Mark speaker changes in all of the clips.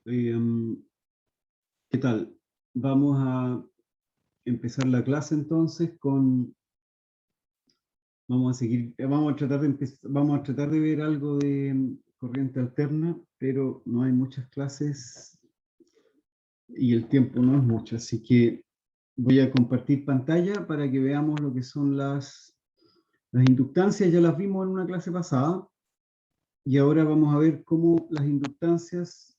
Speaker 1: ¿Qué tal? Vamos a empezar la clase entonces con... Vamos a tratar de ver algo de corriente alterna, pero no hay muchas clases y el tiempo no es mucho, así que voy a compartir pantalla para que veamos lo que son las inductancias. Ya las vimos en una clase pasada y ahora vamos a ver cómo las inductancias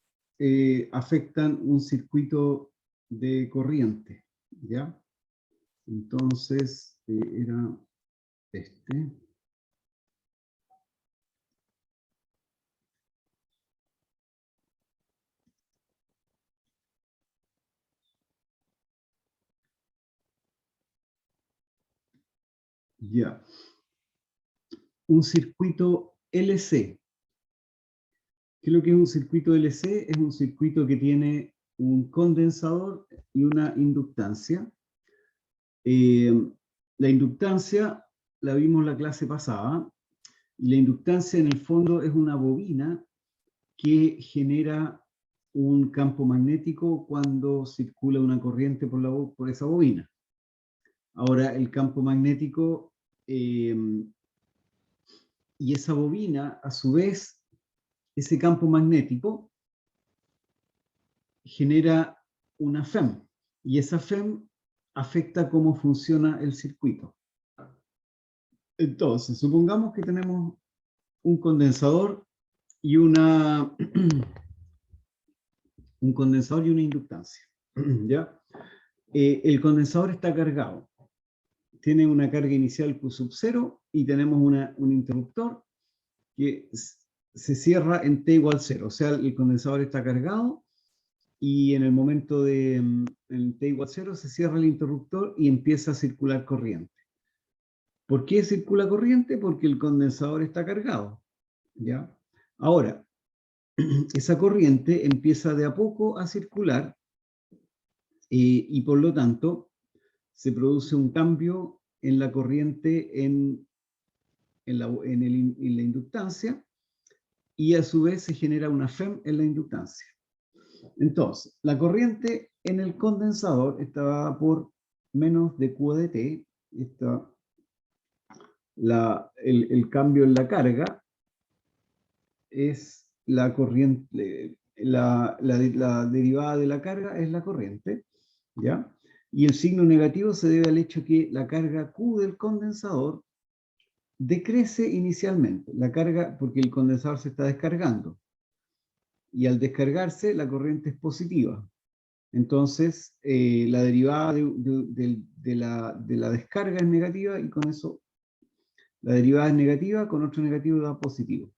Speaker 1: afectan un circuito de corriente, ¿ya? Entonces, era este. Ya. Un circuito LC. ¿Qué es lo que es un circuito LC? Es un circuito que tiene un condensador y una inductancia. La inductancia la vimos la clase pasada. Y la inductancia en el fondo es una bobina que genera un campo magnético cuando circula una corriente por esa bobina. Ahora, el campo magnético y esa bobina, a su vez, ese campo magnético genera una FEM, y esa FEM afecta cómo funciona el circuito. Entonces, supongamos que tenemos un condensador y una inductancia, ¿ya? El condensador está cargado, tiene una carga inicial Q sub 0 y tenemos un interruptor que se cierra en T igual 0, o sea, el condensador está cargado y en el momento de en T igual 0 se cierra el interruptor y empieza a circular corriente. ¿Por qué circula corriente? Porque el condensador está cargado, ¿ya? Ahora, esa corriente empieza de a poco a circular y por lo tanto se produce un cambio en la corriente en la inductancia y a su vez se genera una FEM en la inductancia. Entonces, la corriente en el condensador está dada por menos de Q de T, el cambio en la carga es la corriente, la derivada de la carga es la corriente, ¿ya? Y el signo negativo se debe al hecho que la carga Q del condensador decrece inicialmente, la carga porque el condensador se está descargando. Y al descargarse, la corriente es positiva. Entonces, la derivada de la descarga es negativa y con eso la derivada es negativa, con otro negativo da positivo.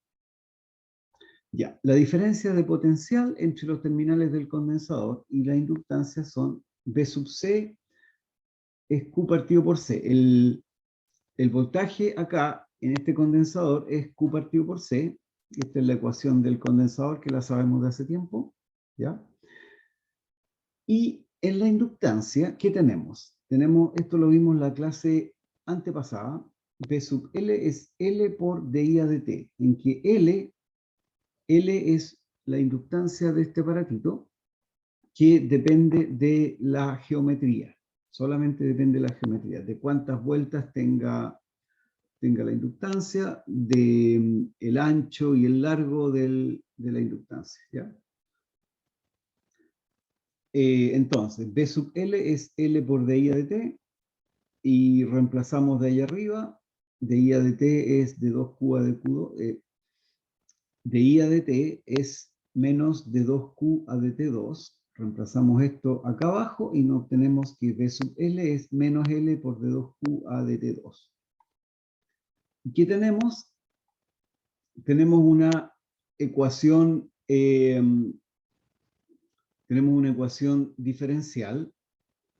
Speaker 1: Ya, la diferencia de potencial entre los terminales del condensador y la inductancia son V sub C es Q partido por C. El voltaje acá, en este condensador, es Q partido por C. Esta es la ecuación del condensador que la sabemos de hace tiempo, ¿ya? Y en la inductancia, ¿qué tenemos? Esto lo vimos en la clase antepasada, V sub L es L por dI a dt, en que L es la inductancia de este aparatito que depende de la geometría, solamente depende de la geometría, de cuántas vueltas tenga la inductancia, de el ancho y el largo de la inductancia, ¿ya? Entonces, B sub L es L por dI a dt, y reemplazamos de ahí arriba, dI a dt es de 2Q a dQ2, dI a dt es menos de 2Q a dt2, reemplazamos esto acá abajo y nos obtenemos que B sub L es menos L por d2Q a dt2. ¿Y qué tenemos? Tenemos una ecuación diferencial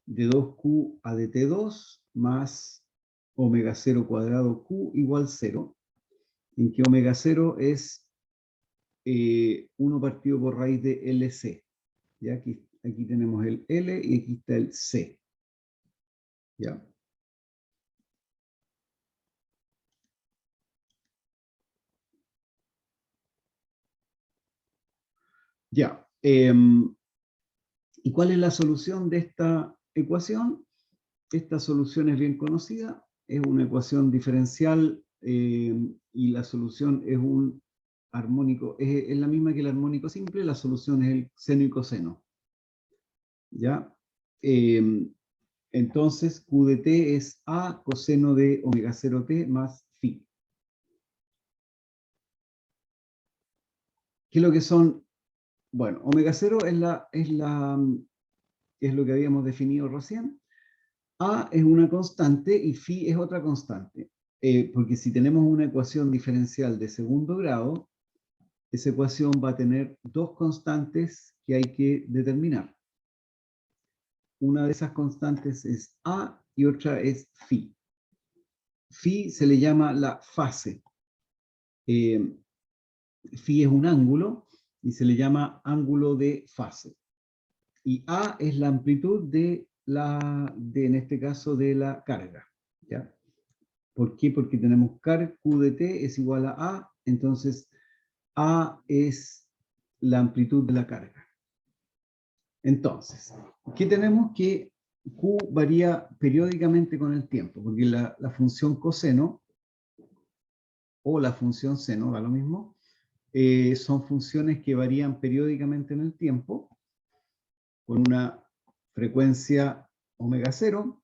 Speaker 1: de 2Q a dt2 más omega 0 cuadrado Q igual 0, en que omega 0 es 1 partido por raíz de LC. ¿Ya? Aquí tenemos el L y aquí está el C. ¿Ya? Ya. ¿Y cuál es la solución de esta ecuación? Esta solución es bien conocida, es una ecuación diferencial y la solución es un armónico, es la misma que el armónico simple, la solución es el seno y coseno. ¿Ya? Entonces, Q de t es A coseno de omega 0t más phi. ¿Qué es lo que son? Bueno, omega 0 es lo que habíamos definido recién. A es una constante y phi es otra constante. Porque si tenemos una ecuación diferencial de segundo grado, esa ecuación va a tener dos constantes que hay que determinar. Una de esas constantes es A y otra es phi. Phi se le llama la fase. Phi es un ángulo y se le llama ángulo de fase. Y A es la amplitud en este caso, de la carga. ¿Ya? ¿Por qué? Porque tenemos Q de t es igual a A, entonces A es la amplitud de la carga. Entonces, ¿qué tenemos? Que Q varía periódicamente con el tiempo, porque la función coseno o la función seno, da lo mismo, son funciones que varían periódicamente en el tiempo, con una frecuencia omega 0,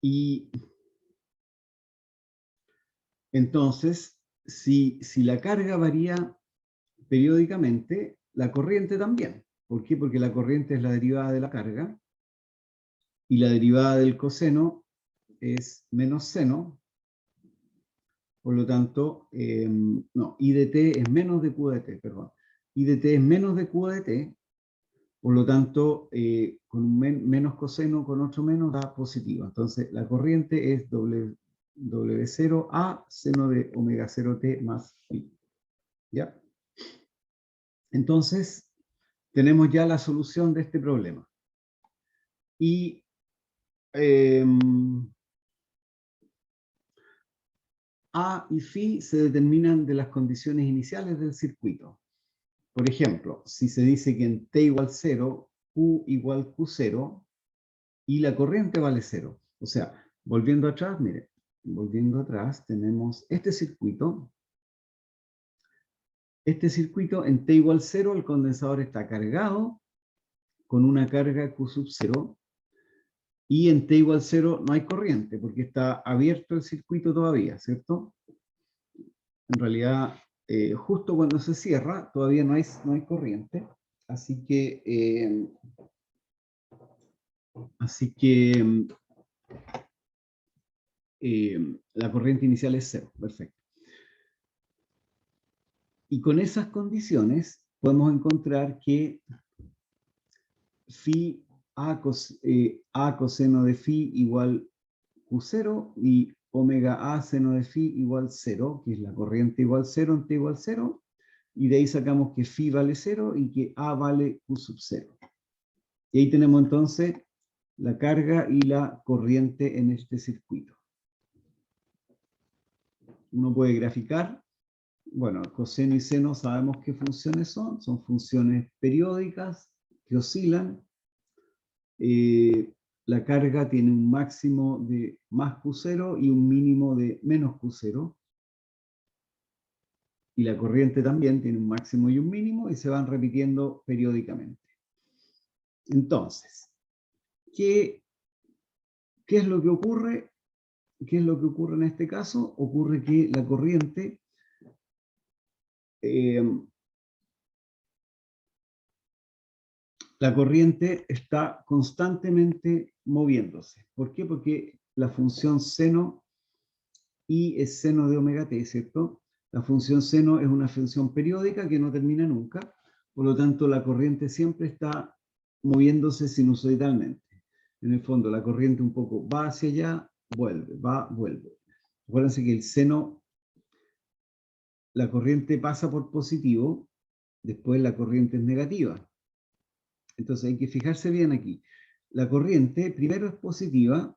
Speaker 1: y entonces, si la carga varía periódicamente, la corriente también. ¿Por qué? Porque la corriente es la derivada de la carga, y la derivada del coseno es menos seno, por lo tanto, no, I de t es menos de Q de t, perdón. I de t es menos de Q de t, por lo tanto, con un menos coseno con otro menos da positivo. Entonces, la corriente es W0 a seno de omega 0t más phi. ¿Ya? Entonces, tenemos ya la solución de este problema. Y A y phi se determinan de las condiciones iniciales del circuito. Por ejemplo, si se dice que en t igual 0, Q igual Q0, y la corriente vale 0. O sea, volviendo atrás, mire, volviendo atrás, tenemos este circuito. Este circuito en t igual 0, el condensador está cargado con una carga Q sub 0, y en t igual 0 no hay corriente, porque está abierto el circuito todavía, ¿cierto? En realidad, justo cuando se cierra, todavía no hay corriente, así que la corriente inicial es 0, perfecto. Y con esas condiciones podemos encontrar que phi a coseno de phi igual Q0 y omega a seno de phi igual 0, que es la corriente igual 0 en t igual 0, y de ahí sacamos que phi vale 0 y que a vale Q sub 0. Y ahí tenemos entonces la carga y la corriente en este circuito. Uno puede graficar. Bueno, coseno y seno sabemos qué funciones son funciones periódicas que oscilan. La carga tiene un máximo de más Q0 y un mínimo de menos Q0. Y la corriente también tiene un máximo y un mínimo y se van repitiendo periódicamente. Entonces, ¿qué es lo que ocurre? ¿Qué es lo que ocurre en este caso? Ocurre que la corriente está constantemente moviéndose. ¿Por qué? Porque la función seno y es seno de omega t, ¿cierto? La función seno es una función periódica que no termina nunca, por lo tanto la corriente siempre está moviéndose sinusoidalmente. En el fondo la corriente un poco va hacia allá, vuelve, va, vuelve. Acuérdense que el seno, la corriente pasa por positivo, después la corriente es negativa. Entonces hay que fijarse bien aquí. La corriente primero es positiva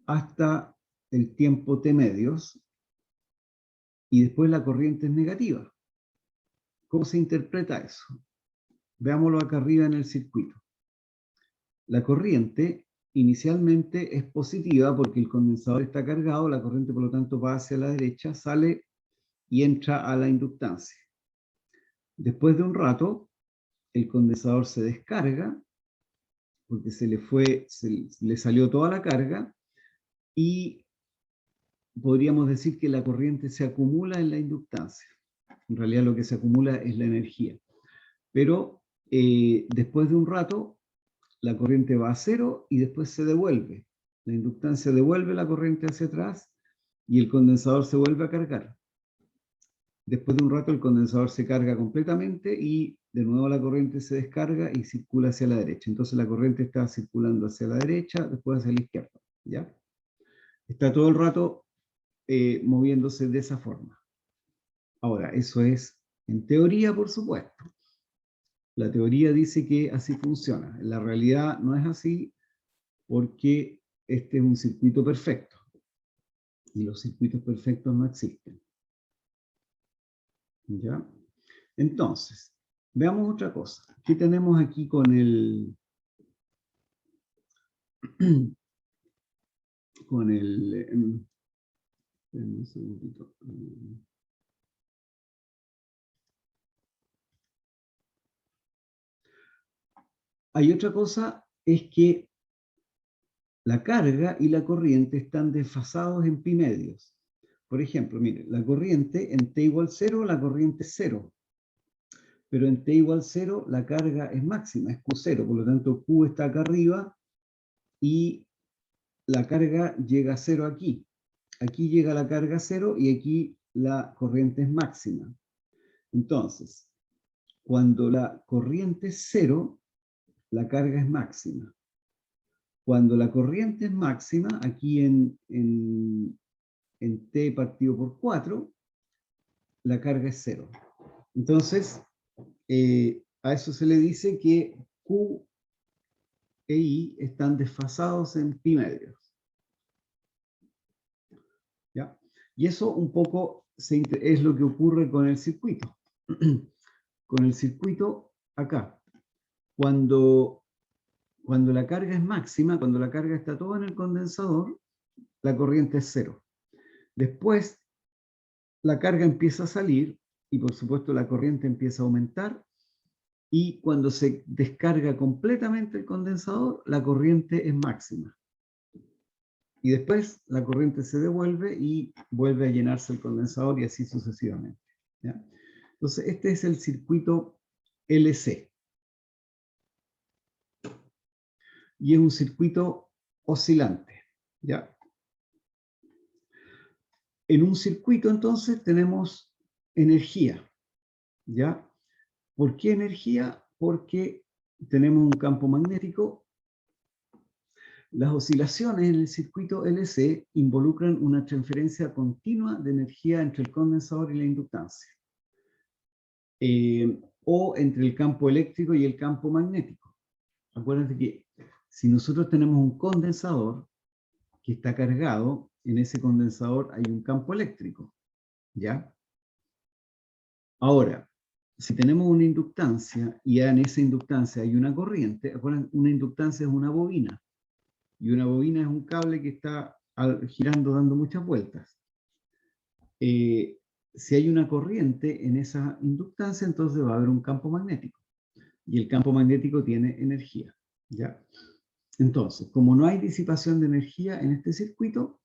Speaker 1: hasta el tiempo t medios y después la corriente es negativa. ¿Cómo se interpreta eso? Veámoslo acá arriba en el circuito. La corriente inicialmente es positiva porque el condensador está cargado, la corriente por lo tanto va hacia la derecha, sale y entra a la inductancia. Después de un rato, el condensador se descarga, porque se le salió toda la carga, y podríamos decir que la corriente se acumula en la inductancia. En realidad lo que se acumula es la energía. Pero después de un rato, la corriente va a cero y después se devuelve. La inductancia devuelve la corriente hacia atrás y el condensador se vuelve a cargar. Después de un rato el condensador se carga completamente y de nuevo la corriente se descarga y circula hacia la derecha. Entonces la corriente está circulando hacia la derecha, después hacia la izquierda. ¿Ya? Está todo el rato moviéndose de esa forma. Ahora, eso es en teoría, por supuesto. La teoría dice que así funciona. En la realidad no es así porque este es un circuito perfecto. Y los circuitos perfectos no existen. ¿Ya? Entonces, veamos otra cosa. ¿Qué tenemos aquí con el... con el... un segundito. Hay otra cosa, es que la carga y la corriente están desfasados en pi medios. Por ejemplo, mire, la corriente en t igual 0, la corriente es 0. Pero en t igual 0 la carga es máxima, es Q0, por lo tanto Q está acá arriba y la carga llega a 0 aquí. Aquí llega la carga a 0 y aquí la corriente es máxima. Entonces, cuando la corriente es 0, la carga es máxima. Cuando la corriente es máxima, aquí en T partido por 4, la carga es 0. Entonces, a eso se le dice que Q e I están desfasados en pi medios. ¿Ya? Y eso un poco es lo que ocurre con el circuito. Con el circuito acá. Cuando la carga es máxima, cuando la carga está toda en el condensador, la corriente es 0. Después, la carga empieza a salir y por supuesto la corriente empieza a aumentar y cuando se descarga completamente el condensador, la corriente es máxima. Y después la corriente se devuelve y vuelve a llenarse el condensador y así sucesivamente. ¿Ya? Entonces, este es el circuito LC. Y es un circuito oscilante. ¿Ya? En un circuito, entonces, tenemos energía. ¿Ya? ¿Por qué energía? Porque tenemos un campo magnético. Las oscilaciones en el circuito LC involucran una transferencia continua de energía entre el condensador y la inductancia. O entre el campo eléctrico y el campo magnético. Acuérdense que si nosotros tenemos un condensador que está cargado, en ese condensador hay un campo eléctrico. ¿Ya? Ahora, si tenemos una inductancia y en esa inductancia hay una corriente, acuérdense, una inductancia es una bobina. Y una bobina es un cable que está girando, dando muchas vueltas. Si hay una corriente en esa inductancia, entonces va a haber un campo magnético. Y el campo magnético tiene energía. ¿Ya? Entonces, como no hay disipación de energía en este circuito,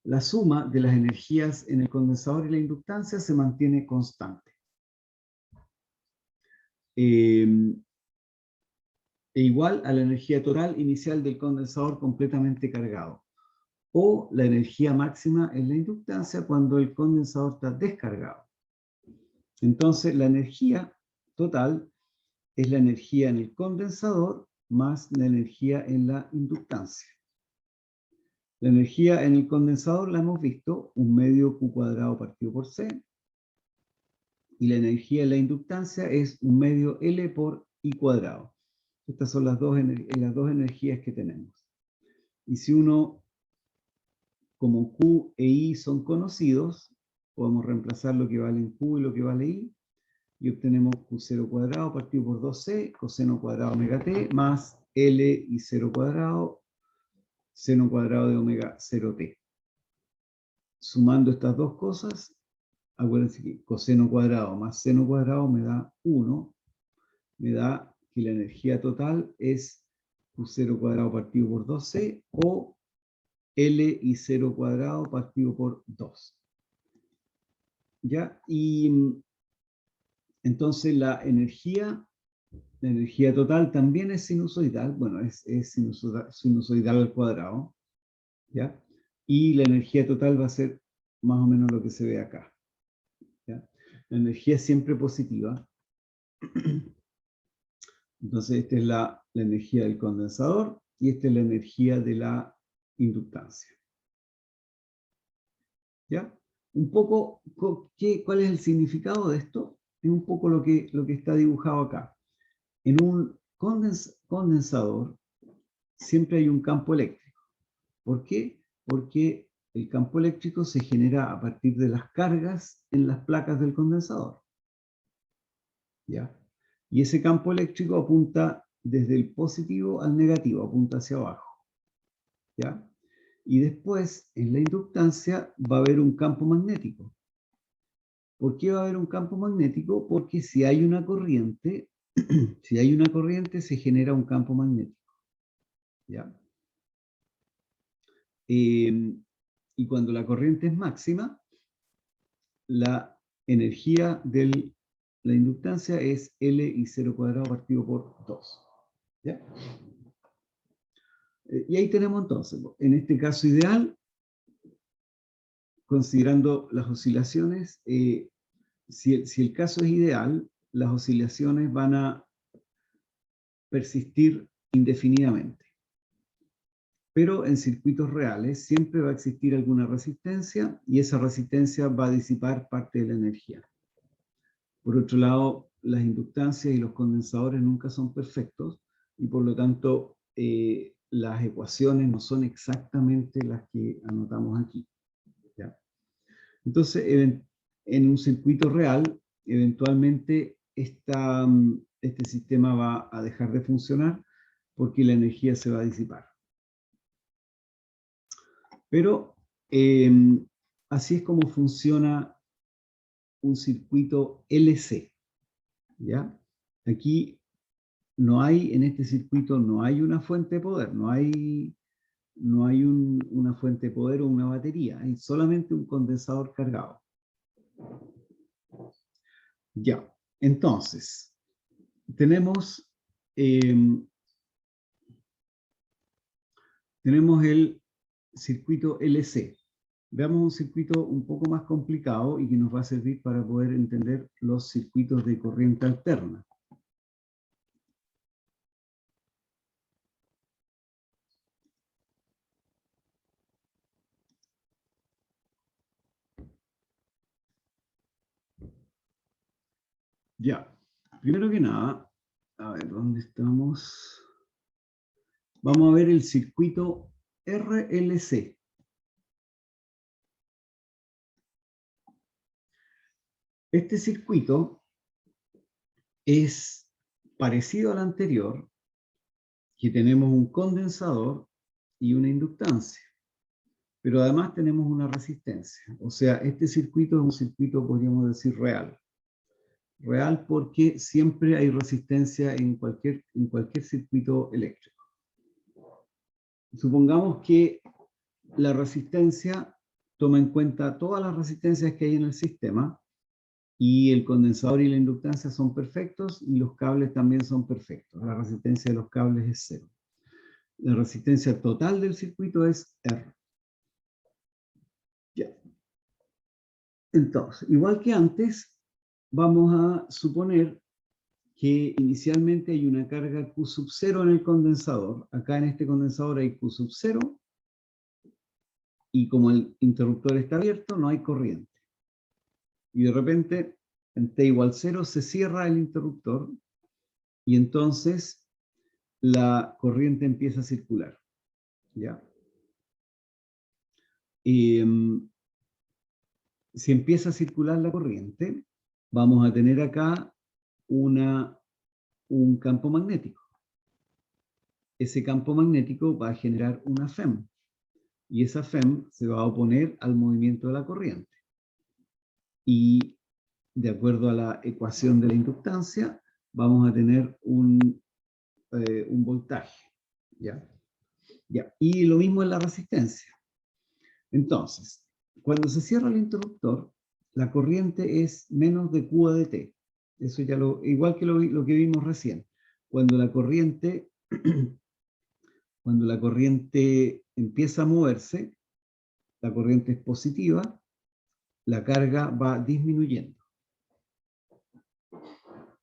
Speaker 1: la suma de las energías en el condensador y la inductancia se mantiene constante. E igual a la energía total inicial del condensador completamente cargado. O la energía máxima en la inductancia cuando el condensador está descargado. Entonces, la energía total es la energía en el condensador más la energía en la inductancia. La energía en el condensador la hemos visto, 1 medio Q cuadrado partido por C, y la energía en la inductancia es 1 medio L por I cuadrado. Estas son las dos energías que tenemos. Y si uno, como Q e I son conocidos, podemos reemplazar lo que vale en Q y lo que vale I, y obtenemos Q0 cuadrado partido por 2C, coseno cuadrado omega t, más L y 0 cuadrado, seno cuadrado de omega 0t. Sumando estas dos cosas, acuérdense que coseno cuadrado más seno cuadrado me da 1, me da que la energía total es Q0 cuadrado partido por 2C o L y 0 cuadrado partido por 2. ¿Ya? Y entonces la energía total también es sinusoidal, bueno, es sinusoidal al cuadrado, ¿ya? Y la energía total va a ser más o menos lo que se ve acá, ¿ya? La energía es siempre positiva. Entonces esta es la energía del condensador y esta es la energía de la inductancia. ¿Ya? Un poco, ¿cuál es el significado de esto? Es un poco lo que está dibujado acá. En un condensador siempre hay un campo eléctrico. ¿Por qué? Porque el campo eléctrico se genera a partir de las cargas en las placas del condensador. ¿Ya? Y ese campo eléctrico apunta desde el positivo al negativo, apunta hacia abajo. ¿Ya? Y después, en la inductancia, va a haber un campo magnético. ¿Por qué va a haber un campo magnético? Porque si hay una corriente, se genera un campo magnético. ¿Ya? Y cuando la corriente es máxima, la energía de la inductancia es L y 0 cuadrado partido por 2. ¿Ya? Y ahí tenemos entonces, en este caso ideal, considerando las oscilaciones, si el caso es ideal, las oscilaciones van a persistir indefinidamente. Pero en circuitos reales siempre va a existir alguna resistencia y esa resistencia va a disipar parte de la energía. Por otro lado, las inductancias y los condensadores nunca son perfectos y por lo tanto las ecuaciones no son exactamente las que anotamos aquí. ¿Ya? Entonces, en un circuito real, eventualmente este sistema va a dejar de funcionar porque la energía se va a disipar. Pero así es como funciona un circuito LC. ¿Ya? Aquí en este circuito no hay una fuente de poder, no hay una fuente de poder o una batería, hay solamente un condensador cargado. Ya, entonces, tenemos el circuito LC. Veamos un circuito un poco más complicado y que nos va a servir para poder entender los circuitos de corriente alterna. Ya, primero que nada, a ver, ¿dónde estamos? Vamos a ver el circuito RLC. Este circuito es parecido al anterior, que tenemos un condensador y una inductancia, pero además tenemos una resistencia. O sea, este circuito es un circuito, podríamos decir, real. Real porque siempre hay resistencia en cualquier circuito eléctrico. Supongamos que la resistencia toma en cuenta todas las resistencias que hay en el sistema y el condensador y la inductancia son perfectos y los cables también son perfectos. La resistencia de los cables es 0. La resistencia total del circuito es R. Ya. Entonces, igual que antes, vamos a suponer que inicialmente hay una carga Q sub 0 en el condensador. Acá en este condensador hay Q sub 0 y como el interruptor está abierto, no hay corriente. Y de repente, en T igual 0, se cierra el interruptor y entonces la corriente empieza a circular. ¿Ya? Si empieza a circular la corriente, vamos a tener acá un campo magnético. Ese campo magnético va a generar una FEM, y esa FEM se va a oponer al movimiento de la corriente. Y de acuerdo a la ecuación de la inductancia, vamos a tener un voltaje. ¿Ya? Ya. Y lo mismo en la resistencia. Entonces, cuando se cierra el interruptor, la corriente es menos de Q ADT. Eso ya igual que lo que vimos recién. Cuando la corriente empieza a moverse, la corriente es positiva, la carga va disminuyendo.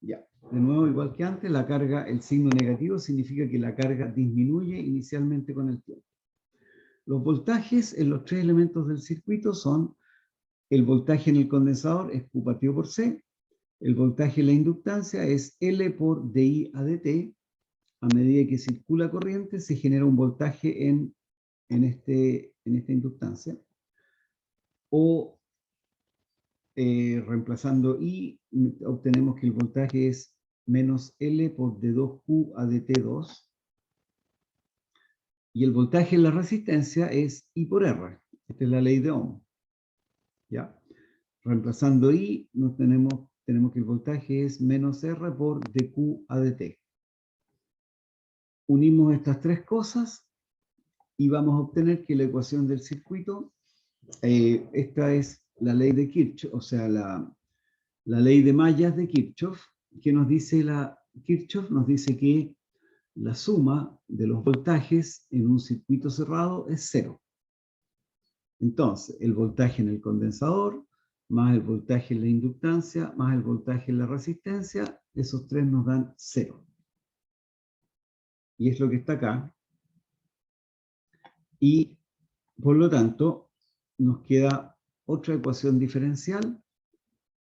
Speaker 1: Ya, de nuevo, igual que antes, la carga, el signo negativo significa que la carga disminuye inicialmente con el tiempo. Los voltajes en los tres elementos del circuito son: el voltaje en el condensador es Q partido por C, el voltaje en la inductancia es L por dI a dt. A medida que circula corriente, se genera un voltaje en esta inductancia. O reemplazando I, obtenemos que el voltaje es menos L por D2Q a dt2. Y el voltaje en la resistencia es I por R. Esta es la ley de Ohm. ¿Ya? Reemplazando I, tenemos que el voltaje es menos R por dQ a dt. Unimos estas tres cosas y vamos a obtener que la ecuación del circuito, esta es la ley de Kirchhoff, o sea, la ley de mallas de Kirchhoff, que nos dice Kirchhoff nos dice que la suma de los voltajes en un circuito cerrado es cero. Entonces, el voltaje en el condensador, más el voltaje en la inductancia, más el voltaje en la resistencia, esos tres nos dan cero. Y es lo que está acá. Y, por lo tanto, nos queda otra ecuación diferencial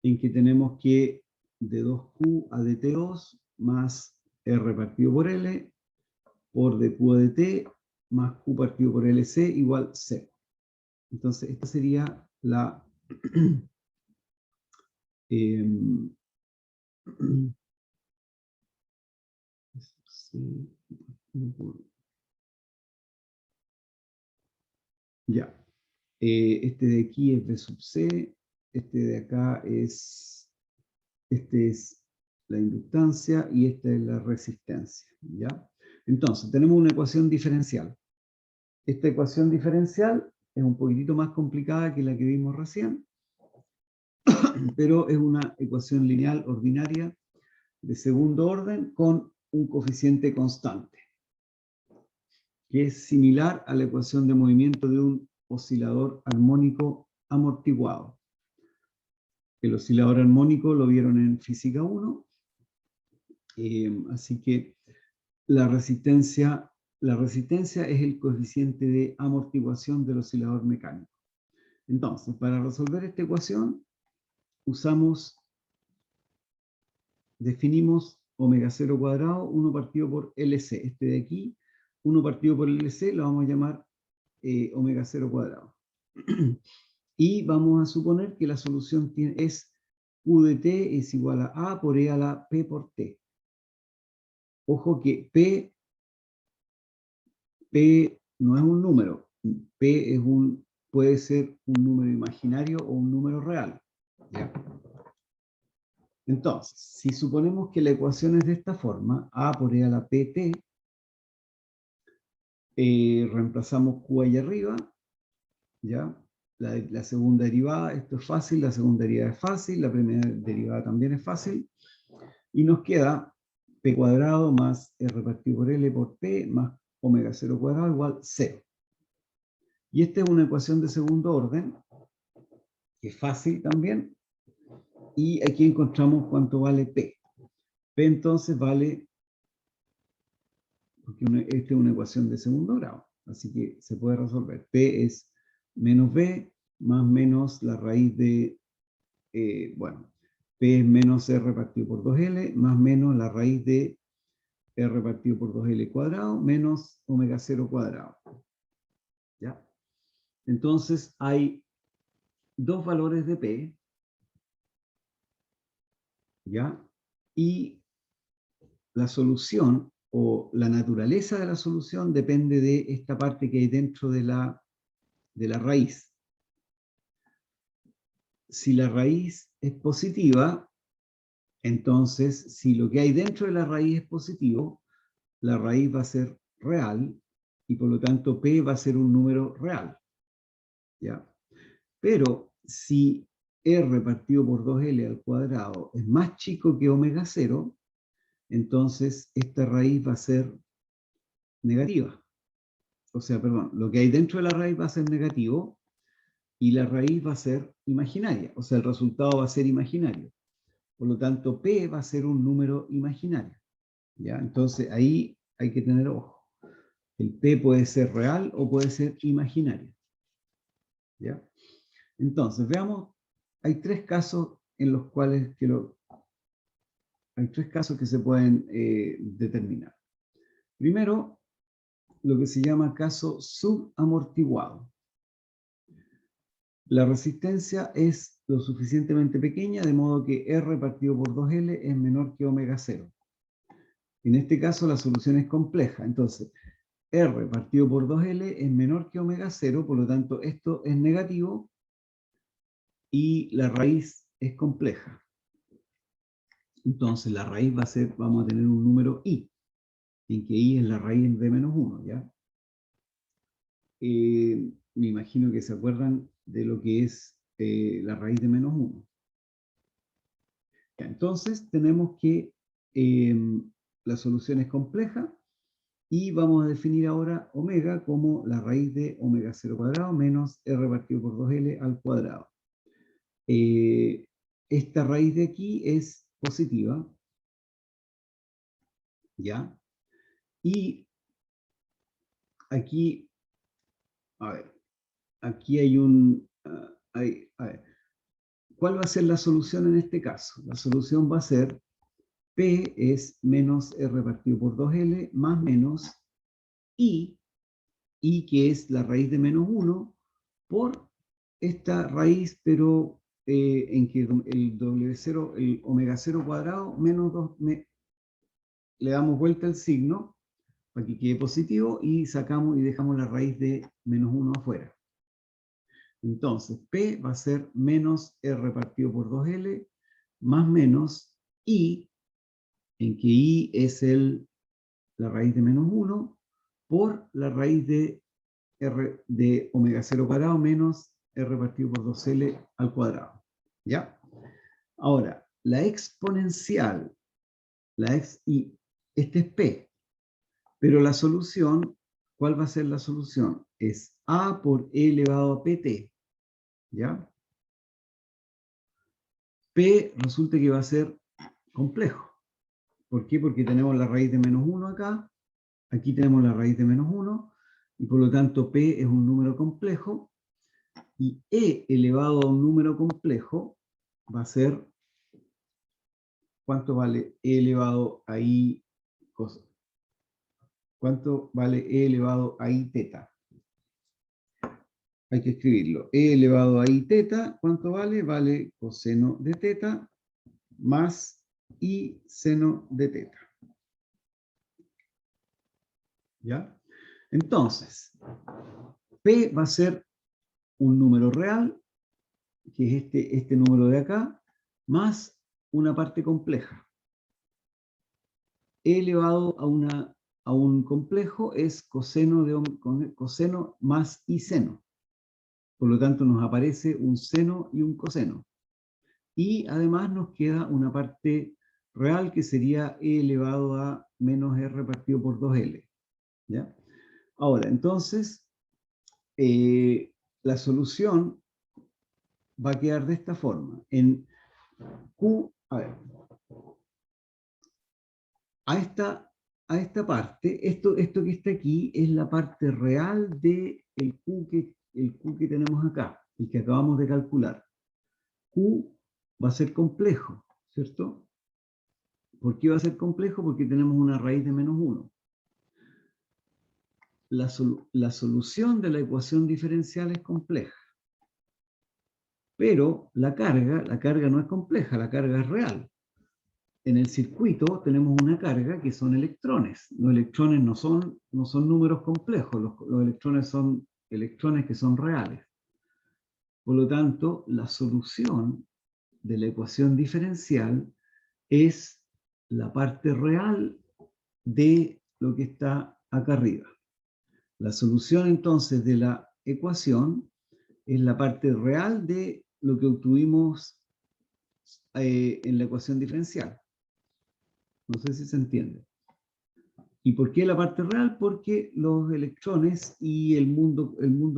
Speaker 1: en que tenemos que d2q a dt2 más r partido por L por dq a dt más q partido por LC igual 0. Entonces, esta sería la ya. Este de aquí es B sub C, este de acá es la inductancia y esta es la resistencia. ¿Ya? Entonces, tenemos una ecuación diferencial. Esta ecuación diferencial es un poquitito más complicada que la que vimos recién, pero es una ecuación lineal ordinaria de segundo orden con un coeficiente constante, que es similar a la ecuación de movimiento de un oscilador armónico amortiguado. El oscilador armónico lo vieron en Física 1, así que la resistencia es el coeficiente de amortiguación del oscilador mecánico. Entonces, para resolver esta ecuación, definimos omega 0 cuadrado, 1 partido por LC. Este de aquí, 1 partido por LC, lo vamos a llamar omega 0 cuadrado. Y vamos a suponer que la solución es Q de T es igual a A por E a la P por T. Ojo que P no es un número. P puede ser un número imaginario o un número real. ¿Ya? Entonces, si suponemos que la ecuación es de esta forma, A por E a la PT, reemplazamos Q ahí arriba, ¿ya? La segunda derivada, esto es fácil, la segunda derivada es fácil, la primera derivada también es fácil, y nos queda P cuadrado más R partido por L por P más omega 0 cuadrado igual 0. Y esta es una ecuación de segundo orden, que es fácil también, y aquí encontramos cuánto vale P. P entonces vale, porque esta es una ecuación de segundo grado, así que se puede resolver. P es menos B más menos la raíz de, bueno, P es menos R partido por 2L más menos la raíz de R partido por 2L cuadrado menos omega 0 cuadrado. ¿Ya? Entonces, hay dos valores de P. ¿ya? Y la solución o la naturaleza de la solución depende de esta parte que hay dentro de la raíz. Si la raíz es positiva, entonces si lo que hay dentro de la raíz es positivo, la raíz va a ser real y por lo tanto P va a ser un número real, ¿ya? Pero si R partido por 2L al cuadrado es más chico que omega 0, entonces esta raíz va a ser negativa. O sea, perdón, lo que hay dentro de la raíz va a ser negativo y la raíz va a ser imaginaria. O sea, el resultado va a ser imaginario. Por lo tanto, P va a ser un número imaginario, ¿ya? Entonces, ahí hay que tener ojo. El P puede ser real o puede ser imaginario, ¿ya? Entonces, veamos, hay tres casos en los cuales hay tres casos que se pueden determinar. Primero, lo que se llama caso subamortiguado. La resistencia es lo suficientemente pequeña, de modo que R partido por 2L es menor que omega 0. En este caso la solución es compleja, entonces R partido por 2L es menor que omega 0, por lo tanto esto es negativo y la raíz es compleja. Entonces la raíz va a ser, vamos a tener un número I, en que I es la raíz de menos 1, ¿ya? Me imagino que se acuerdan de lo que es la raíz de menos 1. Entonces tenemos que la solución es compleja y vamos a definir ahora omega como la raíz de omega 0 cuadrado menos R partido por 2L al cuadrado. Esta raíz de aquí es positiva, ¿ya? Y aquí, a ver, aquí hay un... a ver, ¿cuál va a ser la solución en este caso? La solución va a ser P es menos R partido por 2L más menos I que es la raíz de menos 1, por esta raíz, pero en que el W0, el omega 0 cuadrado, menos 2, le damos vuelta el signo para que quede positivo y sacamos y dejamos la raíz de menos 1 afuera. Entonces, P va a ser menos R partido por 2L más menos I, en que I es la raíz de menos 1, por la raíz de R de omega 0 cuadrado menos R partido por 2L al cuadrado. ¿Ya? Ahora, la exponencial, y este es P, pero la solución, ¿cuál va a ser la solución? Es A por E elevado a PT. ¿Ya? P resulta que va a ser complejo. ¿Por qué? Porque tenemos la raíz de menos 1 acá, aquí tenemos la raíz de menos 1, y por lo tanto P es un número complejo, y E elevado a un número complejo va a ser, ¿cuánto vale E elevado a I? ¿Cuánto vale E elevado a I teta? Hay que escribirlo. E elevado a I teta, ¿cuánto vale? Vale coseno de teta más I seno de teta. ¿Ya? Entonces, P va a ser un número real, que es este número de acá, más una parte compleja. E elevado a un complejo es coseno más I seno. Por lo tanto, nos aparece un seno y un coseno. Y además nos queda una parte real que sería E elevado a menos R partido por 2L. ¿Ya? Ahora, entonces, la solución va a quedar de esta forma. En Q, a ver, a esta parte, esto que está aquí es la parte real del Q que tenemos acá, el que acabamos de calcular. Q va a ser complejo, ¿cierto? ¿Por qué va a ser complejo? Porque tenemos una raíz de menos 1. La solución de la ecuación diferencial es compleja. Pero la carga no es compleja, la carga es real. en el circuito tenemos una carga que son electrones. Los electrones no son números complejos, los electrones son electrones que son reales. Por lo tanto, la solución de la ecuación diferencial es la parte real de lo que está acá arriba. La solución entonces de la ecuación es la parte real de lo que obtuvimos en la ecuación diferencial. No sé si se entiende. ¿Y por qué la parte real? Porque los electrones y el mundo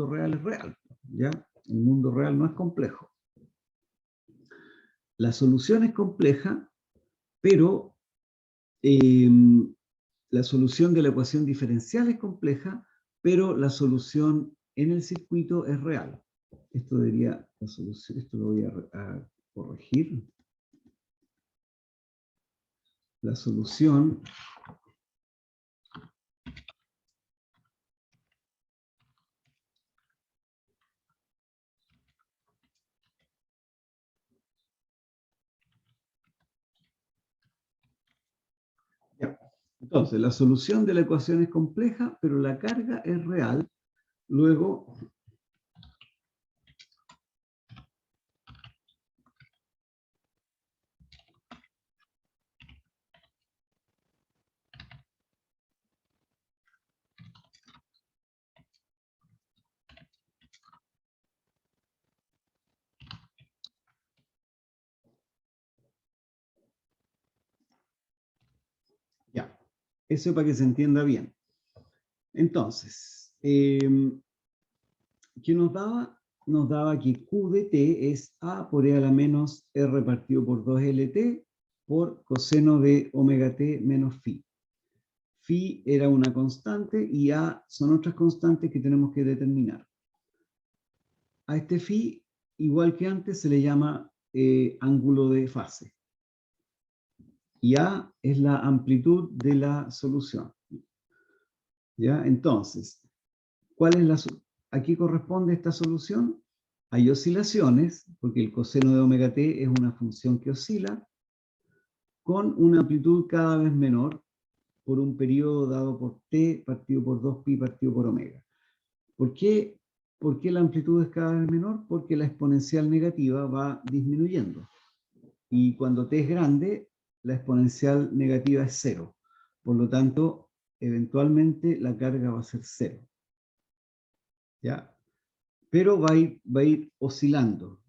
Speaker 1: real es real, ¿ya? El mundo real no es complejo. La solución es compleja, pero la solución de la ecuación diferencial es compleja, pero la solución en el circuito es real. Esto debería, la solución, esto lo voy a corregir. La solución ya. Entonces, la solución de la ecuación es compleja, pero la carga es real. Luego, ya, eso para que se entienda bien. Entonces, ¿qué nos daba? Nos daba que Q de T es A por E a la menos R partido por 2LT por coseno de omega T menos phi. Phi era una constante y A son otras constantes que tenemos que determinar. A este phi, igual que antes, se le llama ángulo de fase. Y A es la amplitud de la solución. ¿Ya? Entonces, ¿cuál es ¿a qué corresponde esta solución? Hay oscilaciones, porque el coseno de omega t es una función que oscila, con una amplitud cada vez menor por un periodo dado por t partido por 2pi partido por omega. ¿Por qué la amplitud es cada vez menor? Porque la exponencial negativa va disminuyendo. Y cuando t es grande, la exponencial negativa es 0. Por lo tanto, eventualmente la carga va a ser 0. ¿Ya? Pero va a ir oscilando.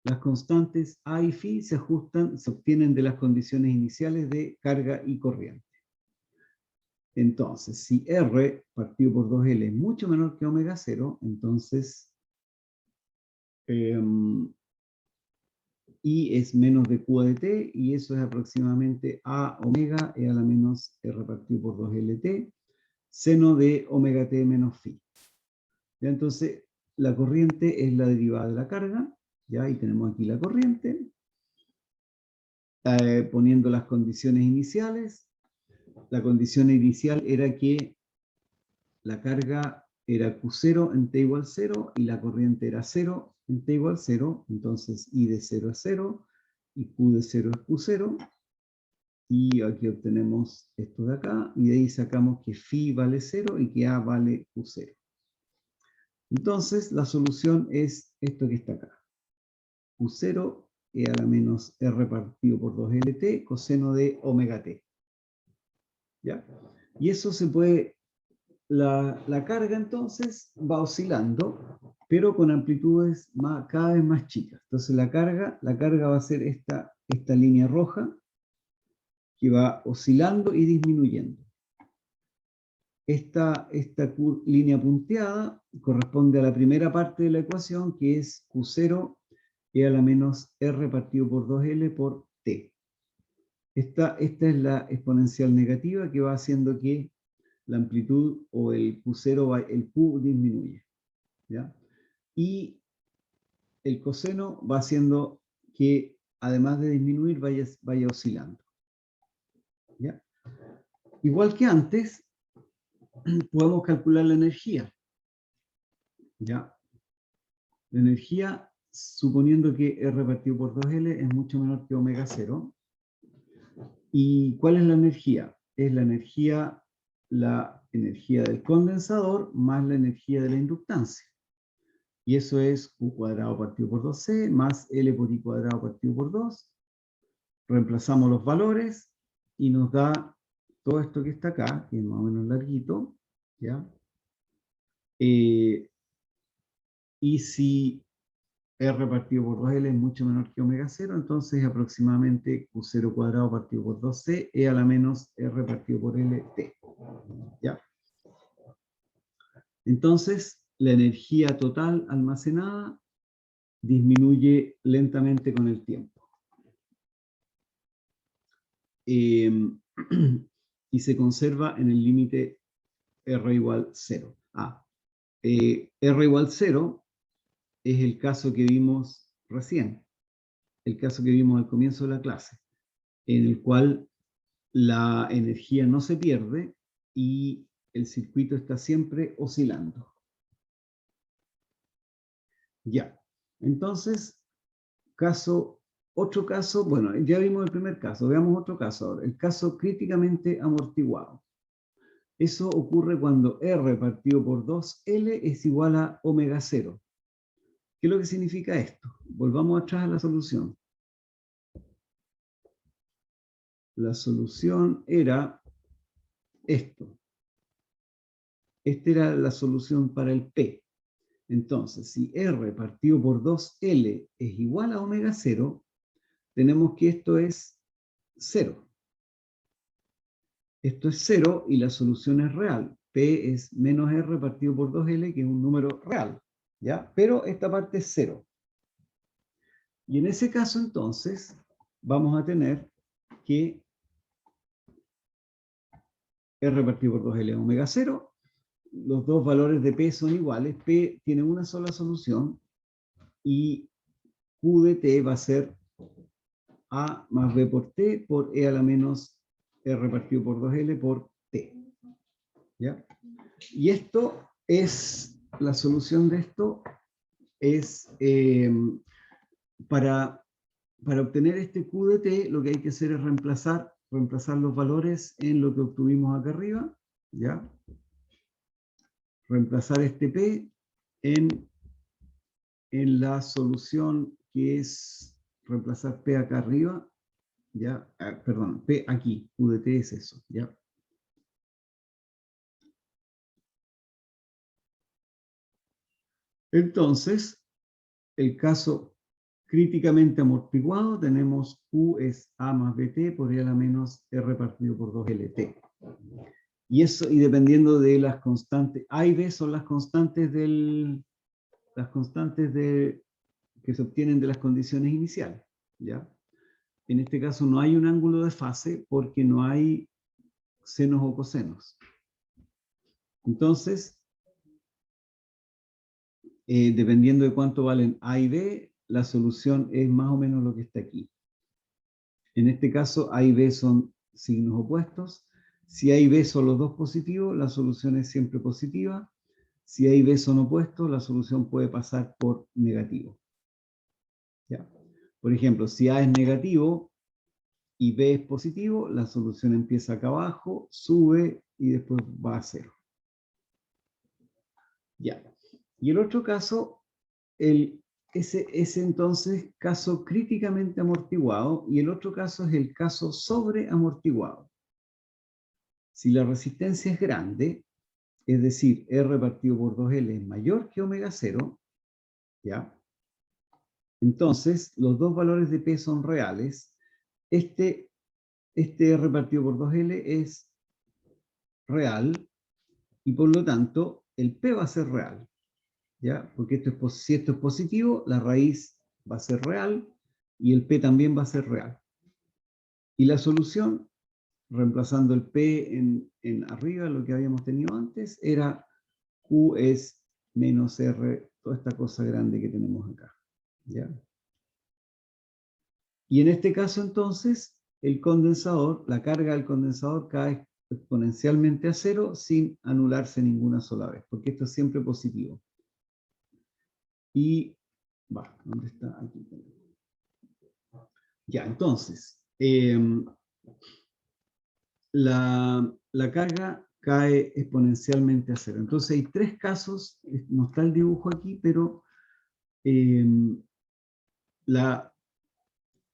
Speaker 1: Las constantes A y Phi se obtienen de las condiciones iniciales de carga y corriente. Entonces, si R partido por 2L es mucho menor que omega 0, entonces I es menos de Q de T, y eso es aproximadamente A omega E a la menos R partido por 2LT, seno de omega T menos Phi. ¿Ya? Entonces, la corriente es la derivada de la carga, ¿ya? Y tenemos aquí la corriente, poniendo las condiciones iniciales. La condición inicial era que la carga era Q0 en T igual 0 y la corriente era 0 en T igual 0, entonces I de 0 es 0 y Q de 0 es Q0, y aquí obtenemos esto de acá, y de ahí sacamos que Phi vale 0 y que A vale Q0. Entonces, la solución es esto que está acá. Q0 e a la menos R partido por 2LT, coseno de omega T. ¿Ya? Y eso se puede, la carga entonces va oscilando, pero con amplitudes cada vez más chicas. Entonces la carga va a ser esta línea roja, que va oscilando y disminuyendo. Esta línea punteada corresponde a la primera parte de la ecuación, que es Q0 e a la menos R partido por 2L por T. Esta es la exponencial negativa que va haciendo que la amplitud o el Q0, el Q disminuye. ¿Ya? Y el coseno va haciendo que, además de disminuir, vaya oscilando. ¿Ya? Igual que antes, podemos calcular la energía. ¿Ya? La energía, suponiendo que R partido por 2L es mucho menor que omega 0. ¿Y cuál es la energía? Es la energía del condensador más la energía de la inductancia. Y eso es Q cuadrado partido por 2C más L por I cuadrado partido por 2. Reemplazamos los valores y nos da todo esto que está acá, que es más o menos larguito, ¿ya? Y si R partido por 2L es mucho menor que omega 0, entonces aproximadamente Q0 cuadrado partido por 2C E a la menos R partido por LT. ¿Ya? Entonces, la energía total almacenada disminuye lentamente con el tiempo. Y se conserva en el límite R igual 0. R igual 0 es el caso que vimos recién, el caso que vimos al comienzo de la clase, en el cual la energía no se pierde y el circuito está siempre oscilando. Ya, entonces, otro caso, bueno, ya vimos el primer caso, veamos otro caso ahora, el caso críticamente amortiguado. Eso ocurre cuando R partido por 2L es igual a omega 0. ¿Qué es lo que significa esto? Volvamos atrás a la solución. La solución era esto. Esta era la solución para el P. Entonces, si R partido por 2L es igual a omega 0, tenemos que esto es 0. Esto es 0 y la solución es real. P es menos R partido por 2L, que es un número real, ¿ya? Pero esta parte es 0. Y en ese caso, entonces, vamos a tener que R partido por 2L es omega 0. Los dos valores de P son iguales. P tiene una sola solución y Q de T va a ser A más B por T por E a la menos R partido por 2L por T. ¿Ya? Y esto es, la solución de esto es, para obtener este Q de T, lo que hay que hacer es reemplazar los valores en lo que obtuvimos acá arriba, ¿ya? Reemplazar este P en la solución que es reemplazar P acá arriba, ¿ya? Perdón, P aquí, Q de T es eso, ¿ya? Entonces, el caso críticamente amortiguado, tenemos Q es A más BT por E a la menos R partido por 2LT. Y eso, y dependiendo de las constantes, A y B son las constantes que se obtienen de las condiciones iniciales, ¿ya? En este caso no hay un ángulo de fase porque no hay senos o cosenos. Entonces, dependiendo de cuánto valen A y B, la solución es más o menos lo que está aquí. En este caso, A y B son signos opuestos. Si A y B son los dos positivos, la solución es siempre positiva. Si A y B son opuestos, la solución puede pasar por negativo. ¿Ya? Por ejemplo, si A es negativo y B es positivo, la solución empieza acá abajo, sube y después va a cero. Ya. Y el otro caso, ese entonces caso críticamente amortiguado, y el otro caso es el caso sobreamortiguado. Si la resistencia es grande, es decir, R partido por 2L es mayor que omega 0, ¿ya? Entonces, los dos valores de P son reales. Este R partido por 2L es real, y por lo tanto, el P va a ser real, ¿ya? Porque si esto es positivo, la raíz va a ser real, y el P también va a ser real. Y la solución, reemplazando el P en arriba, lo que habíamos tenido antes, era Q es menos R, toda esta cosa grande que tenemos acá, ¿ya? Y en este caso, entonces, el condensador, la carga del condensador cae exponencialmente a cero sin anularse ninguna sola vez, porque esto es siempre positivo. Y Va, ¿dónde está? Aquí. Ya, entonces, la carga cae exponencialmente a cero. Entonces hay tres casos, no está el dibujo aquí, pero en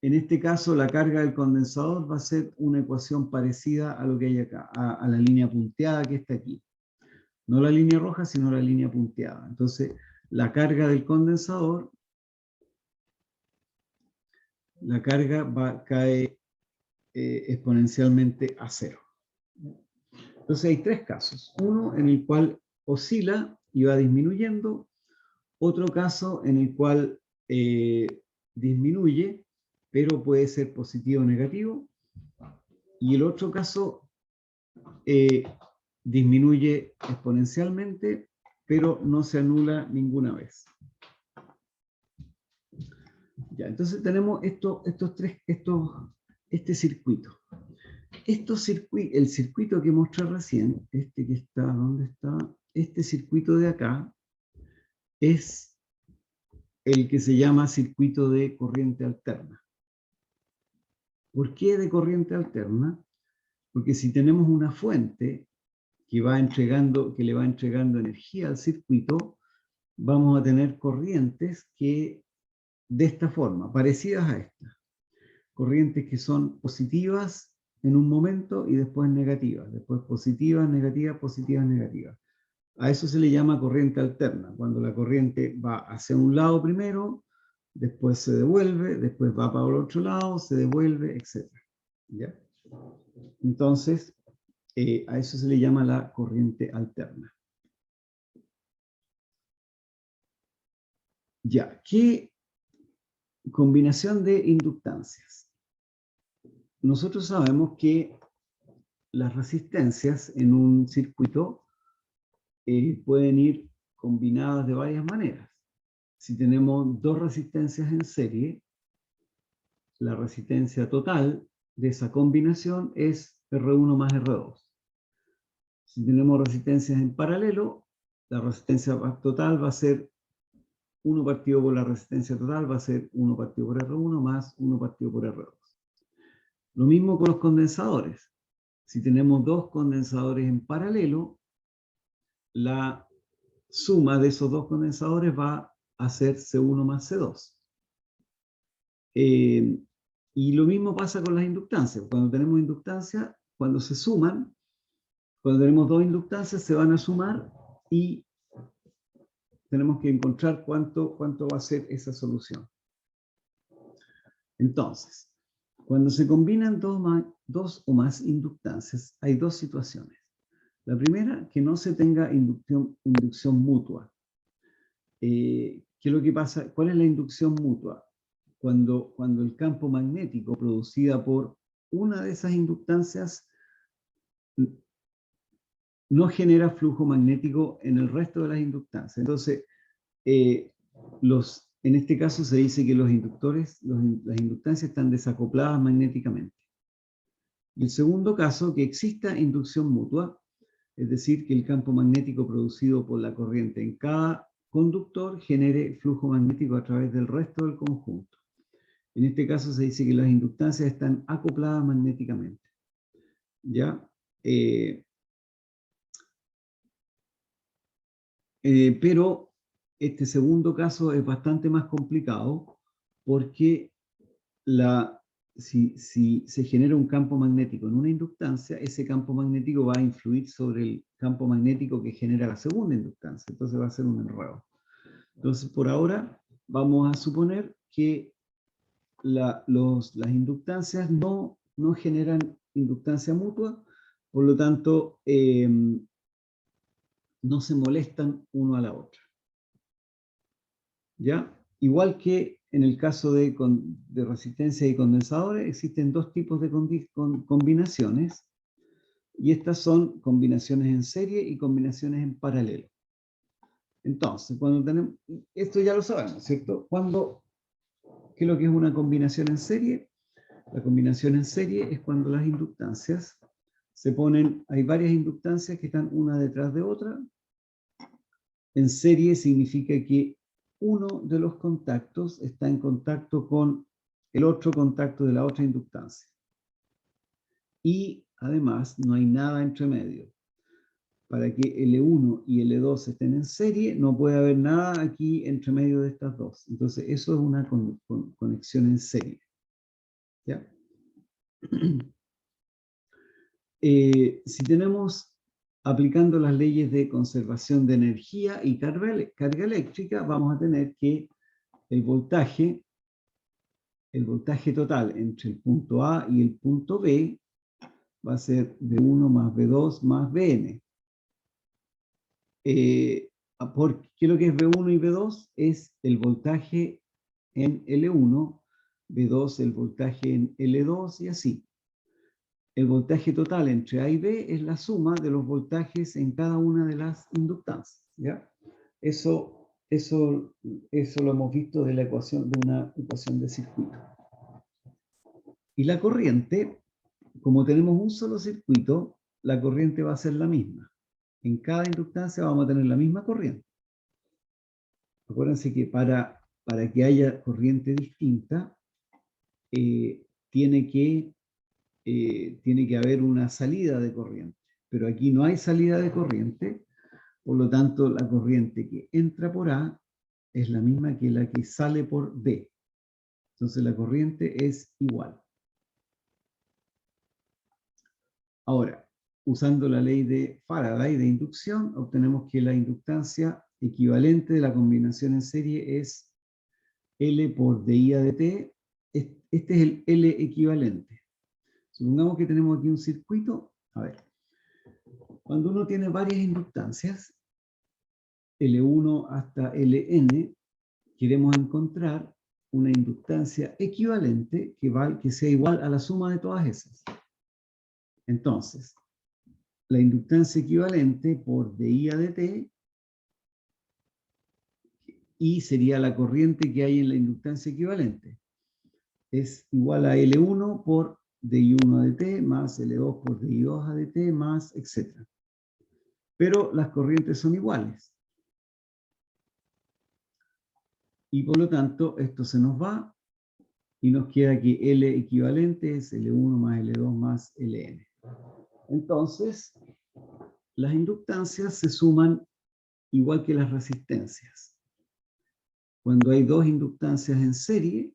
Speaker 1: este caso la carga del condensador va a ser una ecuación parecida a lo que hay acá, a la línea punteada que está aquí. No la línea roja, sino la línea punteada. Entonces, la carga del condensador, la carga cae exponencialmente a cero. Entonces hay tres casos. Uno en el cual oscila y va disminuyendo. Otro caso en el cual disminuye, pero puede ser positivo o negativo. Y el otro caso disminuye exponencialmente, pero no se anula ninguna vez. Ya, entonces tenemos este circuito. El circuito que mostré recién, este que está, ¿dónde está? Este circuito de acá es el que se llama circuito de corriente alterna. ¿Por qué de corriente alterna? Porque si tenemos una fuente que le va entregando energía al circuito, vamos a tener corrientes que de esta forma, parecidas a esta. Corrientes que son positivas en un momento y después negativas, después positivas, negativas, positivas, negativas. A eso se le llama corriente alterna, cuando la corriente va hacia un lado primero, después se devuelve, después va para el otro lado, se devuelve, etc. ¿Ya? Entonces, a eso se le llama la corriente alterna. Ya, ¿qué combinación de inductancias? Nosotros sabemos que las resistencias en un circuito pueden ir combinadas de varias maneras. Si tenemos dos resistencias en serie, la resistencia total de esa combinación es R1 más R2. Si tenemos resistencias en paralelo, la resistencia total va a ser 1 partido por la resistencia total, va a ser 1 partido por R1 más 1 partido por R2. Lo mismo con los condensadores. Si tenemos dos condensadores en paralelo, la suma de esos dos condensadores va a ser C1 más C2. Y lo mismo pasa con las inductancias. Cuando tenemos inductancia, cuando se suman, cuando tenemos dos inductancias, se van a sumar y tenemos que encontrar cuánto va a ser esa solución. Entonces, cuando se combinan dos o más inductancias, hay dos situaciones. La primera, que no se tenga inducción mutua. ¿Qué es lo que pasa? ¿Cuál es la inducción mutua? Cuando el campo magnético producida por una de esas inductancias no genera flujo magnético en el resto de las inductancias. Entonces, en este caso se dice que las inductancias están desacopladas magnéticamente. Y el segundo caso, que exista inducción mutua, es decir, que el campo magnético producido por la corriente en cada conductor genere flujo magnético a través del resto del conjunto. En este caso se dice que las inductancias están acopladas magnéticamente. ¿Ya? Pero este segundo caso es bastante más complicado porque si se genera un campo magnético en una inductancia, ese campo magnético va a influir sobre el campo magnético que genera la segunda inductancia. Entonces va a ser un enredo. Entonces, por ahora, vamos a suponer que las inductancias no generan inductancia mutua, por lo tanto, no se molestan uno a la otra. ¿Ya? Igual que en el caso de resistencia y condensadores, existen dos tipos de combinaciones, y estas son combinaciones en serie y combinaciones en paralelo. Entonces, cuando tenemos, esto ya lo sabemos, ¿cierto? ¿Qué es lo que es una combinación en serie? La combinación en serie es cuando las inductancias se ponen, hay varias inductancias que están una detrás de otra. En serie significa que uno de los contactos está en contacto con el otro contacto de la otra inductancia. Y además no hay nada entre medio. Para que L1 y L2 estén en serie, no puede haber nada aquí entre medio de estas dos. Entonces, eso es una conexión en serie. ¿Ya? Si tenemos, aplicando las leyes de conservación de energía y carga eléctrica, vamos a tener que el voltaje total entre el punto A y el punto B va a ser V1 más V2 más Vn. ¿Qué es lo que es V1 y V2? Es el voltaje en L1, V2 el voltaje en L2 y así. El voltaje total entre A y B es la suma de los voltajes en cada una de las inductancias. ¿Ya? Eso lo hemos visto de la ecuación, de una ecuación de circuito. Y la corriente, como tenemos un solo circuito, la corriente va a ser la misma. En cada inductancia vamos a tener la misma corriente. Acuérdense que para que haya corriente distinta, tiene que haber una salida de corriente. Pero aquí no hay salida de corriente, por lo tanto la corriente que entra por A es la misma que la que sale por B. Entonces la corriente es igual. Ahora, usando la ley de Faraday de inducción, obtenemos que la inductancia equivalente de la combinación en serie es L por dI de T. Este es el L equivalente. Supongamos que tenemos aquí un circuito. A ver, cuando uno tiene varias inductancias, L1 hasta Ln, queremos encontrar una inductancia equivalente que sea igual a la suma de todas esas. Entonces, la inductancia equivalente por dI de T, y sería la corriente que hay en la inductancia equivalente, es igual a L1 por dI1 de T más L2 por dI2 de T más, etc. Pero las corrientes son iguales. Y por lo tanto, esto se nos va y nos queda que L equivalente es L1 más L2 más Ln. Entonces, las inductancias se suman igual que las resistencias. Cuando hay dos inductancias en serie,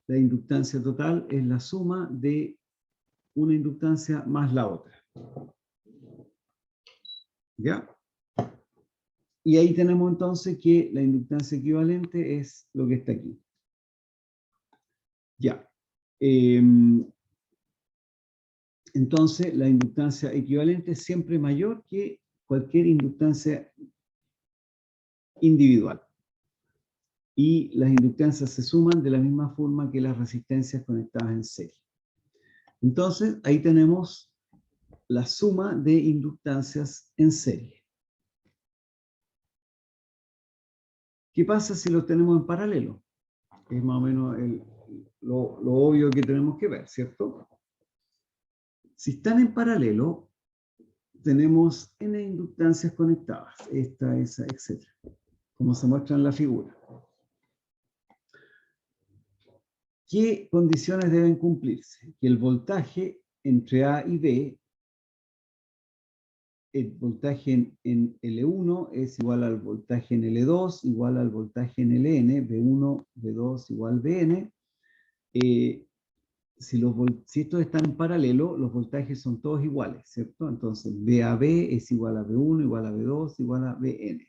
Speaker 1: la inductancia total es la suma de una inductancia más la otra. ¿Ya? Y ahí tenemos entonces que la inductancia equivalente es lo que está aquí. Ya. Entonces, la inductancia equivalente es siempre mayor que cualquier inductancia individual. Y las inductancias se suman de la misma forma que las resistencias conectadas en serie. Entonces, ahí tenemos la suma de inductancias en serie. ¿Qué pasa si los tenemos en paralelo? Es más o menos lo obvio que tenemos que ver, ¿cierto? Si están en paralelo, tenemos n inductancias conectadas, esta, esa, etc., como se muestra en la figura. ¿Qué condiciones deben cumplirse? Que el voltaje entre A y B, el voltaje en L1 es igual al voltaje en L2, igual al voltaje en Ln, V1, V2 igual Vn. Si estos están en paralelo, los voltajes son todos iguales, ¿cierto? Entonces, VAB es igual a V1, igual a V2, igual a Vn.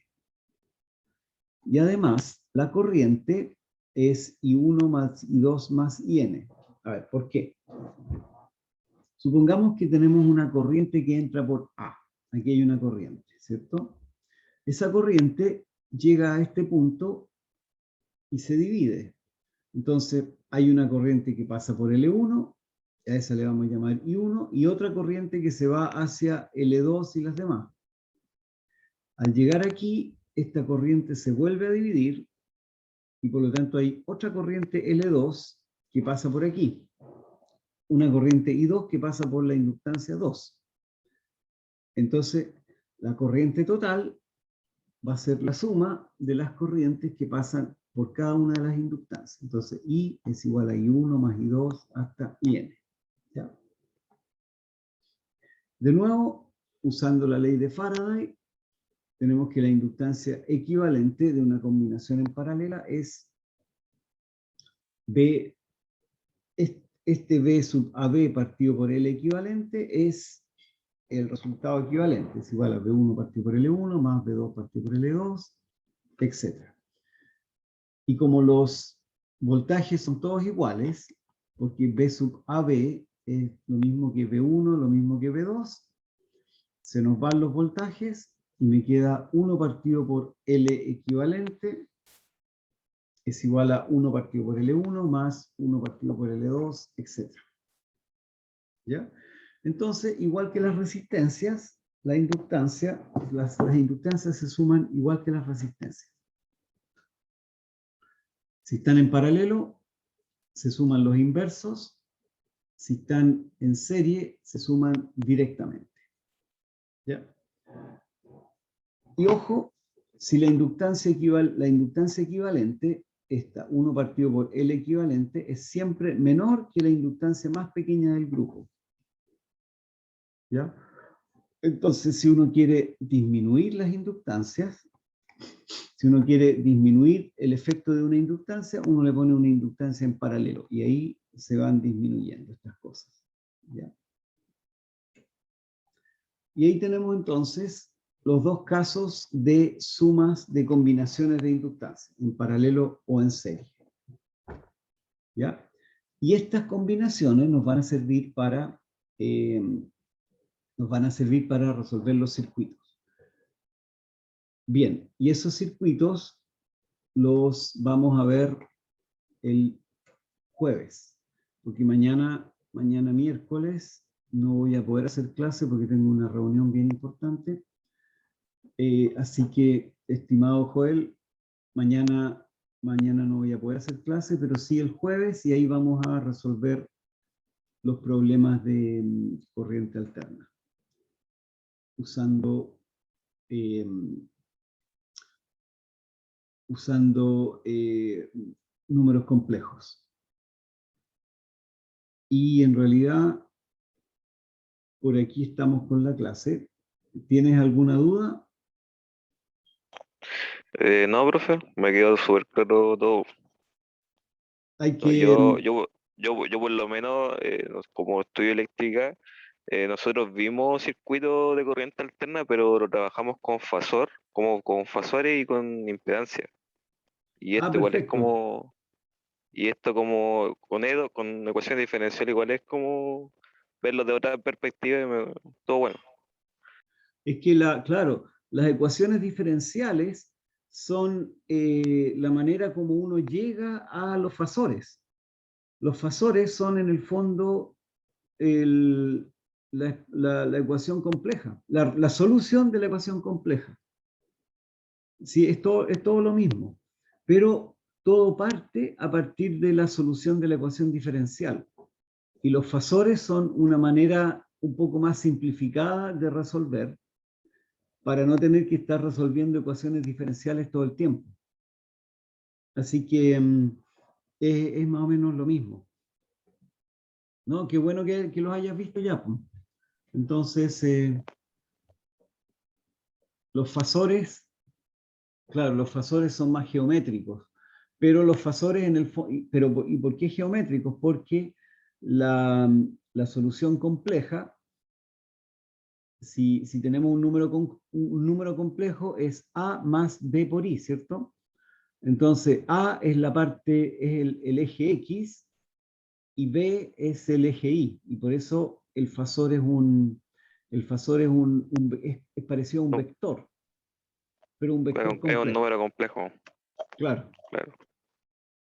Speaker 1: Y además, la corriente es I1 más I2 más IN. A ver, ¿por qué? Supongamos que tenemos una corriente que entra por A. Aquí hay una corriente, ¿cierto? Esa corriente llega a este punto y se divide. Entonces, hay una corriente que pasa por L1, a esa le vamos a llamar I1, y otra corriente que se va hacia L2 y las demás. Al llegar aquí, esta corriente se vuelve a dividir, y por lo tanto hay otra corriente L2 que pasa por aquí. Una corriente I2 que pasa por la inductancia 2. Entonces, la corriente total va a ser la suma de las corrientes que pasan por cada una de las inductancias. Entonces, I es igual a I1 más I2 hasta IN. ¿Ya? De nuevo, usando la ley de Faraday, tenemos que la inductancia equivalente de una combinación en paralela es B, este B sub AB partido por L equivalente es el resultado equivalente, es igual a B1 partido por L1 más B2 partido por L2, etc. Y como los voltajes son todos iguales, porque B sub AB es lo mismo que B1, lo mismo que B2, se nos van los voltajes y me queda 1 partido por L equivalente es igual a 1 partido por L1 más 1 partido por L2, etc. ¿Ya? Entonces, igual que las resistencias, la inductancia, las inductancias se suman igual que las resistencias. Si están en paralelo, se suman los inversos. Si están en serie, se suman directamente. ¿Ya? Y ojo, si la inductancia equivalente, esta 1 partido por L equivalente, es siempre menor que la inductancia más pequeña del grupo. ¿Ya? Entonces, si uno quiere disminuir las inductancias, si uno quiere disminuir el efecto de una inductancia, uno le pone una inductancia en paralelo y ahí se van disminuyendo estas cosas. ¿Ya? Y ahí tenemos entonces los dos casos de sumas de combinaciones de inductancias, en paralelo o en serie. ¿Ya? Y estas combinaciones nos van a servir para resolver los circuitos. Bien, y esos circuitos los vamos a ver el jueves, porque mañana miércoles no voy a poder hacer clase porque tengo una reunión bien importante. Así que, estimado Joel, mañana no voy a poder hacer clase, pero sí el jueves, y ahí vamos a resolver los problemas de corriente alterna, usando números complejos. Y en realidad, por aquí estamos con la clase. ¿Tienes alguna duda?
Speaker 2: No, profe, me quedó súper claro todo.
Speaker 1: Hay
Speaker 2: No,
Speaker 1: que...
Speaker 2: yo por lo menos, como estudio eléctrica, nosotros vimos circuitos de corriente alterna, pero lo trabajamos con fasor, como con fasores y con impedancia. Y esto igual es
Speaker 1: perfecto.
Speaker 2: como, y esto como con EDO, con ecuaciones diferenciales igual es como verlo de otra perspectiva y todo bueno.
Speaker 1: Es que, claro, las ecuaciones diferenciales son la manera como uno llega a los fasores. Los fasores son en el fondo la ecuación compleja, la solución de la ecuación compleja. Sí, es todo lo mismo, pero todo parte a partir de la solución de la ecuación diferencial. Y los fasores son una manera un poco más simplificada de resolver para no tener que estar resolviendo ecuaciones diferenciales todo el tiempo. Así que es más o menos lo mismo. ¿No? Qué bueno que los hayas visto ya. Pues. Entonces, los fasores, claro, los fasores son más geométricos, pero los fasores en el fondo, ¿y por qué geométricos? Porque la solución compleja, si tenemos un número complejo, es A más B por I, ¿cierto? Entonces, A es la parte, es el eje X, y B es el eje Y, y por eso el fasor es es parecido a un vector, pero un vector
Speaker 2: Es un
Speaker 1: complejo.
Speaker 2: número complejo,
Speaker 1: Claro,
Speaker 2: claro.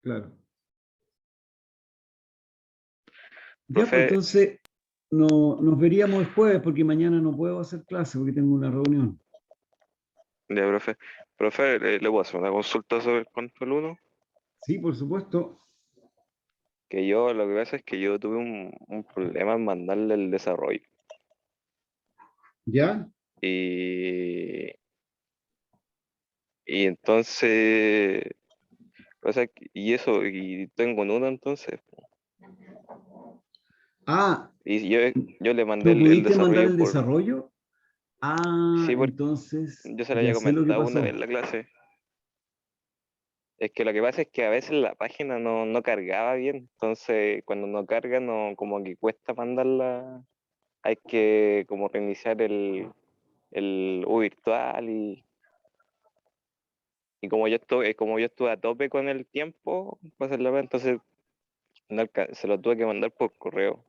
Speaker 1: claro. Ya, pues
Speaker 2: Profe,
Speaker 1: entonces nos veríamos el jueves porque mañana no puedo hacer clase porque tengo una reunión.
Speaker 2: ya, profe, ¿le puedo hacer una consulta sobre el control uno?
Speaker 1: Sí, por supuesto.
Speaker 2: Que yo, lo que pasa es que yo tuve un problema en mandarle el desarrollo.
Speaker 1: ¿Ya?
Speaker 2: Y, Y entonces, o sea, y eso, y tengo un uno entonces.
Speaker 1: Ah,
Speaker 2: Y yo le mandé
Speaker 1: ¿no
Speaker 2: el
Speaker 1: pudiste mandar
Speaker 2: desarrollo
Speaker 1: el
Speaker 2: por,
Speaker 1: desarrollo? Ah,
Speaker 2: sí, porque
Speaker 1: entonces
Speaker 2: yo se lo
Speaker 1: ya
Speaker 2: había
Speaker 1: sé lo que
Speaker 2: comentado una vez
Speaker 1: pasó.
Speaker 2: en la clase. Es que lo que pasa es que a veces la página no cargaba bien, entonces cuando no carga, no, como que cuesta mandarla, hay que como reiniciar el U virtual y como yo estuve a tope con el tiempo, para hacer la prueba, entonces se lo tuve que mandar por correo.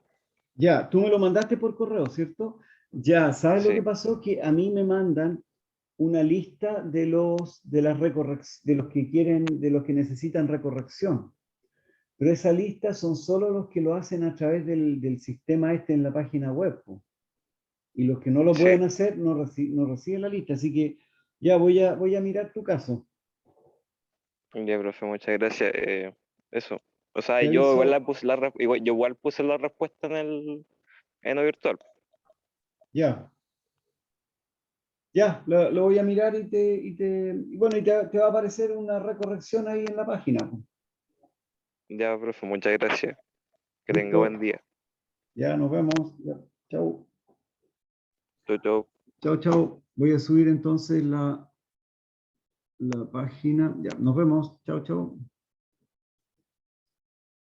Speaker 1: Ya, tú me lo mandaste por correo, ¿cierto? Ya, ¿sabes lo que
Speaker 2: Sí,
Speaker 1: pasó? Que a mí me mandan una lista de los que quieren, de los que necesitan recorrección. Pero esa lista son solo los que lo hacen a través del sistema este en la página web, po. Y los que no lo
Speaker 2: sí,
Speaker 1: pueden hacer no reciben la lista. Así que ya voy a mirar tu caso.
Speaker 2: ya, profe, muchas gracias. Eso. O sea,
Speaker 1: Te
Speaker 2: yo igual
Speaker 1: aviso,
Speaker 2: yo igual puse la respuesta en lo virtual.
Speaker 1: ya. Ya, lo voy a mirar y te va a aparecer una recorrección ahí en la página, po.
Speaker 2: Ya, profe, muchas gracias. Que tenga buen
Speaker 1: Listo.
Speaker 2: día.
Speaker 1: Ya nos vemos. Ya. Chau.
Speaker 2: Chau, chau.
Speaker 1: Chau, chau. Voy a subir entonces la página. Ya, nos vemos. Chau, chau.